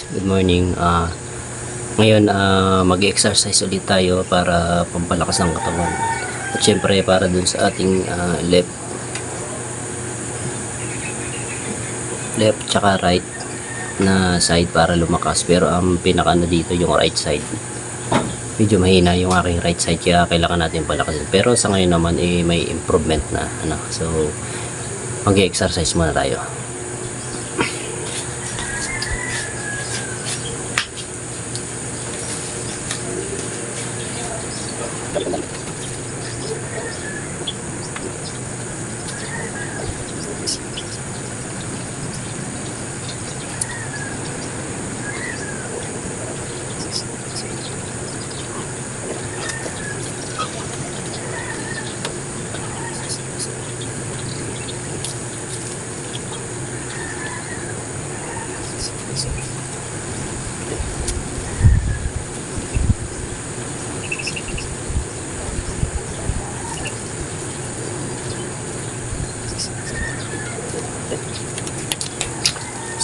good morning. Ngayon mag-exercise ulit tayo para pampalakas ng katawan. At syempre para dun sa ating left tsaka right na side para lumakas. Pero ang pinaka na dito yung right side. Medyo mahina yung aking right side kaya kailangan natin palakasin. Pero sa ngayon naman may improvement na So mag-exercise muna tayo.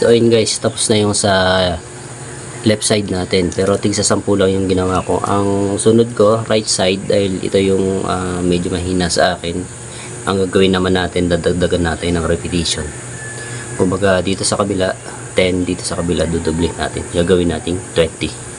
So ayun guys, tapos na yung sa left side natin, pero tigsa 10 lang yung ginawa ko. Ang sunod ko right side dahil ito yung medyo mahina sa akin. Ang gagawin naman natin, dadagdagan natin ng repetition. Kumbaga dito sa kabila 10, dito sa kabila dudubli natin, gagawin natin 20.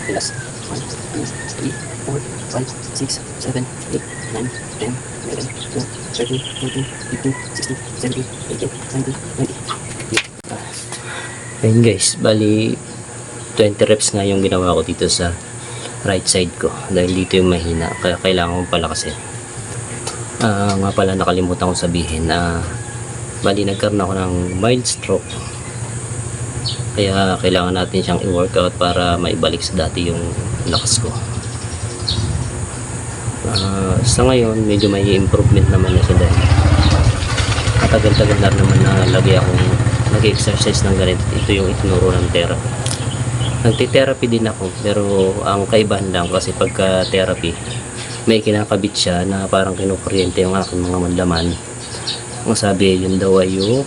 Plus 1, 2, 3, 4, 5, 6, 7, 8, 9, 10, 11, 12, 13, 14, 15, 16, 17, 18, 19, 20. Ayun guys, bali 20 reps nga yung ginawa ko dito sa right side ko dahil dito yung mahina, kaya kailangan ko palakasin. Nga pala nakalimutan kong sabihin na bali nagkaroon ako ng mild stroke, kaya kailangan natin siyang i-workout para maibalik sa dati yung lakas ko. Sa ngayon medyo may improvement naman na siya dahil matagal-tagal na naman na lagi akong nag-exercise ng ganito. Ito yung itinuro ng therapy. Nagti-therapy din ako, pero ang kaibahan lang kasi pagka therapy may kinakabit siya na parang kinukuryente yung aking mga mandaman. Ang sabi yun daw ay yung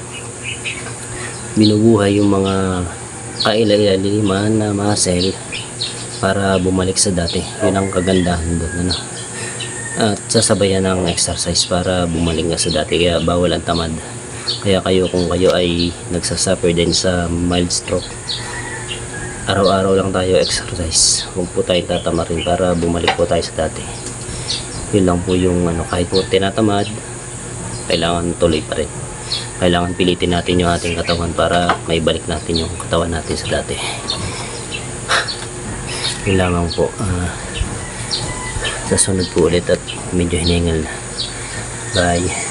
binubuhay yung mga kailaliman na muscle para bumalik sa dati. Yun ang kagandahan doon, at sasabayan ng exercise para bumalik nga sa dati, kaya bawal ang tamad. Kaya kung kayo ay nagsasuffer din sa mild stroke, araw-araw lang tayo exercise, huwag po tayo tatamarin para bumalik po tayo sa dati. Yun lang po yung kahit po tinatamad, kailangan tuloy pa rin. Kailangan pilitin natin yung ating katawan para maibalik natin yung katawan natin sa dati. Yun lamang po. Sa sunod po ulit at medyo hiningal na. Bye.